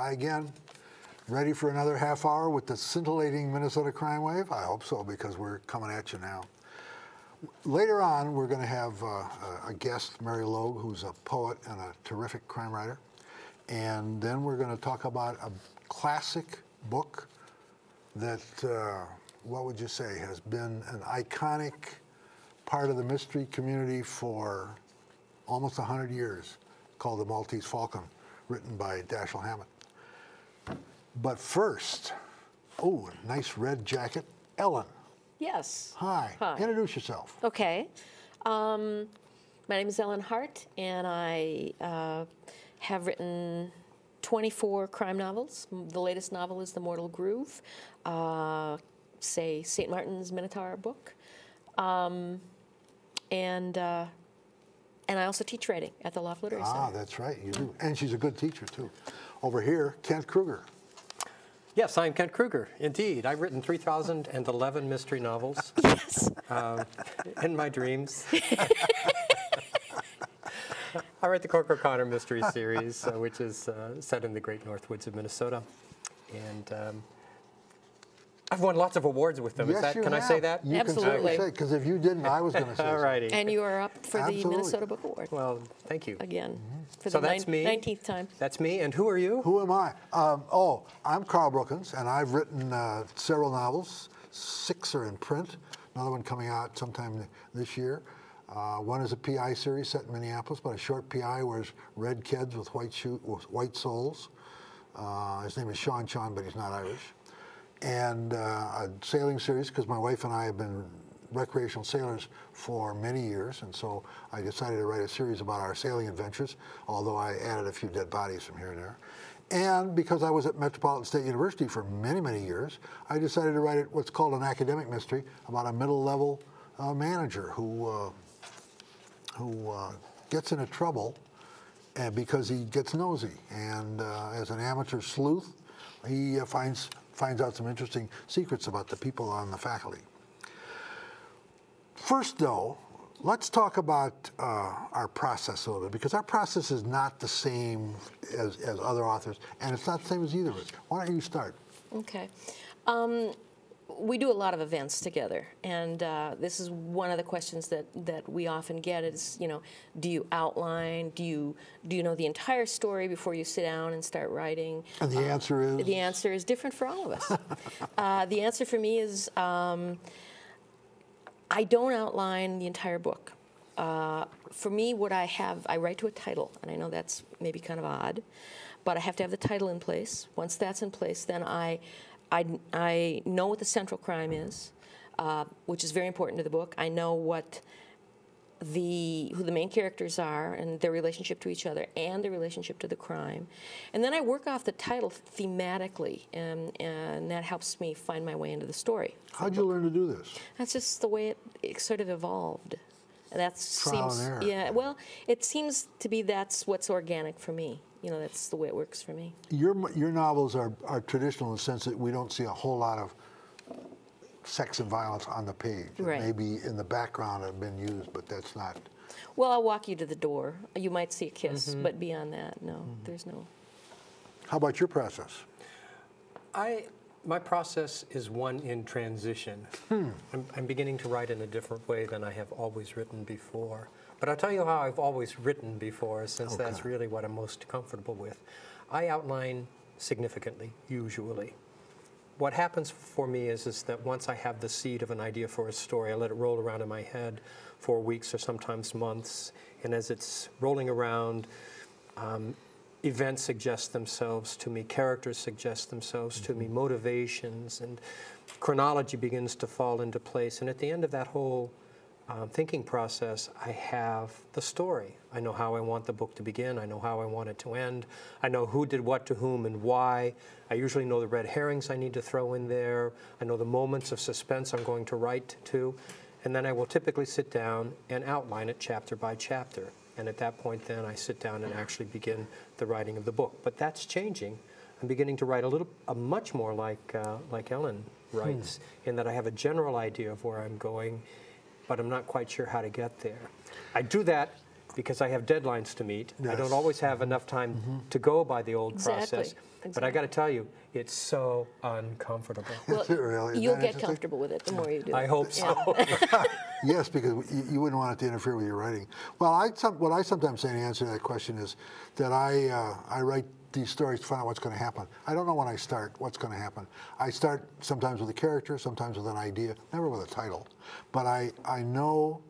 Hi again. Ready for another half hour with the scintillating Minnesota crime wave? I hope so, because we're coming at you now. Later on, we're going to have a guest, Mary Logue, who's a poet and a terrific crime writer. And then we're going to talk about a classic book that, what would you say, has been an iconic part of the mystery community for almost 100 years, called The Maltese Falcon, written by Dashiell Hammett. But first, oh, a nice red jacket, Ellen. Yes. Hi. Hi. Introduce yourself. Okay. My name is Ellen Hart, and I have written 24 crime novels. The latest novel is The Mortal Groove, say St. Martin's Minotaur book. And I also teach writing at the Loft Literary Center. Ah, that's right, you do. And she's a good teacher, too. Over here, Kent Kruger. Yes, I'm Kent Kruger, indeed. I've written 3,011 mystery novels. Yes. In my dreams. I write the Cork O'Connor Mystery Series, which is set in the Great North Woods of Minnesota. And I've won lots of awards with them. Yes, Can I say that? You Absolutely. can say, because if you didn't, I was going to say All righty. And you are up for the Minnesota Book Award. Well, thank you. Again, for So the that's me. 19th time. That's me. And who are you? Who am I? I'm Carl Brookins, and I've written several novels. 6 are in print. Another one coming out sometime this year. One is a PI series set in Minneapolis, but a short PI wears red kids with white soles. His name is Sean, but he's not Irish. And a sailing series, because my wife and I have been recreational sailors for many years, and so I decided to write a series about our sailing adventures, although I added a few dead bodies from here and there. And because I was at Metropolitan State University for many, many years, I decided to write what's called an academic mystery about a middle-level manager who gets into trouble because he gets nosy. And as an amateur sleuth, he finds out some interesting secrets about the people on the faculty. First, though, let's talk about our process a little bit, because our process is not the same as other authors, and it's not the same as either of us. Why don't you start? Okay. We do a lot of events together, and this is one of the questions that we often get is, do you outline? Do you know the entire story before you sit down and start writing? And the answer is? The answer is different for all of us. The answer for me is I don't outline the entire book. For me, what I write to a title, and I know that's maybe kind of odd, but I have to have the title in place. Once that's in place, then I know what the central crime is, which is very important to the book. I know who the main characters are and their relationship to each other and their relationship to the crime. And then I work off the title thematically, and that helps me find my way into the story. How'd you learn to do this? That's just the way it sort of evolved. And Trial and error. Yeah, well, it seems to be that's what's organic for me. That's the way it works for me. Your novels are traditional in the sense that we don't see a whole lot of sex and violence on the page. Right. Maybe in the background have been used, but that's not. Well, I'll walk you to the door. You might see a kiss, but beyond that, no, there's no. How about your process? My process is one in transition. I'm beginning to write in a different way than I have always written before. But I'll tell you how I've always written before, since that's really what I'm most comfortable with. I outline significantly, usually. What happens for me is that once I have the seed of an idea for a story, I let it roll around in my head for weeks or sometimes months. And as it's rolling around, events suggest themselves to me, characters suggest themselves to me, motivations, and chronology begins to fall into place. And at the end of that whole thinking process, I have the story. I know how I want the book to begin. I know how I want it to end. I know who did what to whom and why. I usually know the red herrings I need to throw in there. I know the moments of suspense I'm going to write to. And then I will typically sit down and outline it chapter by chapter. And at that point then I sit down and actually begin the writing of the book. But that's changing. I'm beginning to write much more like Ellen writes, in that I have a general idea of where I'm going, but I'm not quite sure how to get there. I do that because I have deadlines to meet. I Yes. don't always have enough time to go by the old Exactly. process. But I got to tell you, it's so uncomfortable. Well, Is it really? Is you'll that get interesting? comfortable with it the more you do I it. hope so. Yes, because you wouldn't want it to interfere with your writing. Well, what I sometimes say to answer that question is that I write these stories to find out what's going to happen. I don't know when I start what's going to happen. I start sometimes with a character, sometimes with an idea, never with a title. But I know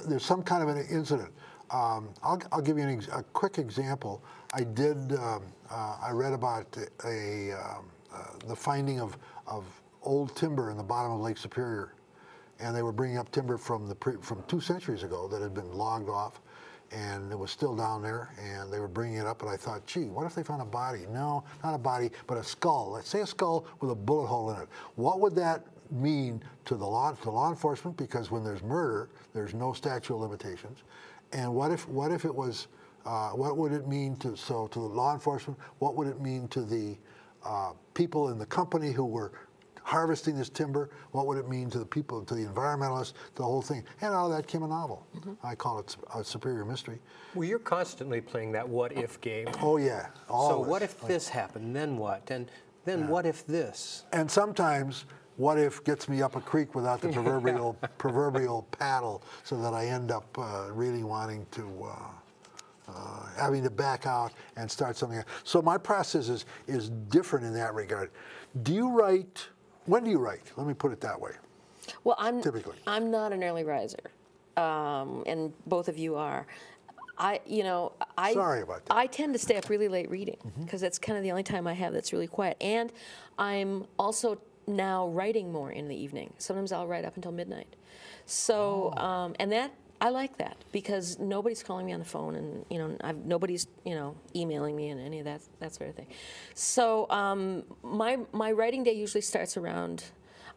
there's some kind of an incident. I'll give you a quick example. I read about the finding of old timber in the bottom of Lake Superior, and they were bringing up timber from 2 centuries ago that had been logged off, and it was still down there, and they were bringing it up, and I thought, gee, what if they found a body? No, not a body, but a skull. Let's say a skull with a bullet hole in it. What would that mean to the law enforcement? Because when there's murder, there's no statute of limitations. And what if it was? What would it mean to the law enforcement? What would it mean to the people in the company who were harvesting this timber? What would it mean to the people, to the environmentalists, the whole thing? And out of that came a novel. I call it a Superior Mystery. Well, you're constantly playing that what-if game. Oh yeah, always. So what if this happened, then what? And then what if this? And sometimes, what if gets me up a creek without the proverbial paddle, so that I end up really wanting to, having to back out and start something else. So my process is different in that regard. Do you write? When do you write? Let me put it that way. Well, Typically. I'm not an early riser, and both of you are. Sorry about that. I tend to stay up really late reading because that's kind of the only time I have that's really quiet. And I'm also now writing more in the evening. Sometimes I'll write up until midnight. So, and that I like that because nobody's calling me on the phone, and nobody's emailing me and any of that sort of thing. So my writing day usually starts around.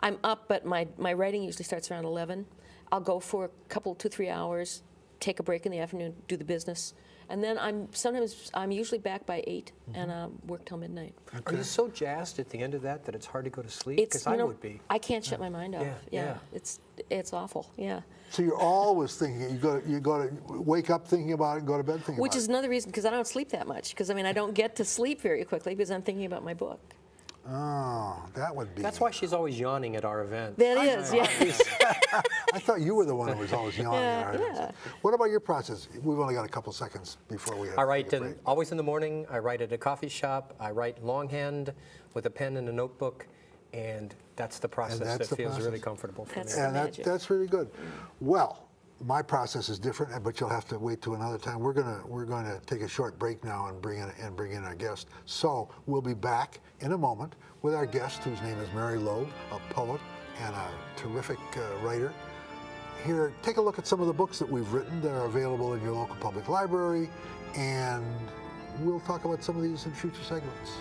I'm up, but my writing usually starts around 11. I'll go for a couple, 2-3 hours, take a break in the afternoon, do the business, and then I'm usually back by 8 and work till midnight. Are you so jazzed at the end of that it's hard to go to sleep? It's Because I would be. I can't shut my mind off. Yeah. It's awful. Yeah. So you're always thinking. You go to wake up thinking about it and go to bed thinking Which about is another reason because I don't sleep that much because I don't get to sleep very quickly because I'm thinking about my book. it. Oh, that would be. That's why she's always yawning at our events. That is, yeah. I thought you were the one who was always yawning. Yeah. What about your process? We've only got a couple seconds before we have I to write take a break. always in the morning. I write at a coffee shop. I write longhand with a pen and a notebook, and that's the process that's that the feels process. really comfortable for That's me. And magic. that's really good. Well, my process is different, but you'll have to wait to another time. We're gonna take a short break now and bring in our guest. So we'll be back in a moment with our guest, whose name is Mary Loeb, a poet and a terrific writer. Here, take a look at some of the books that we've written that are available in your local public library, and we'll talk about some of these in future segments.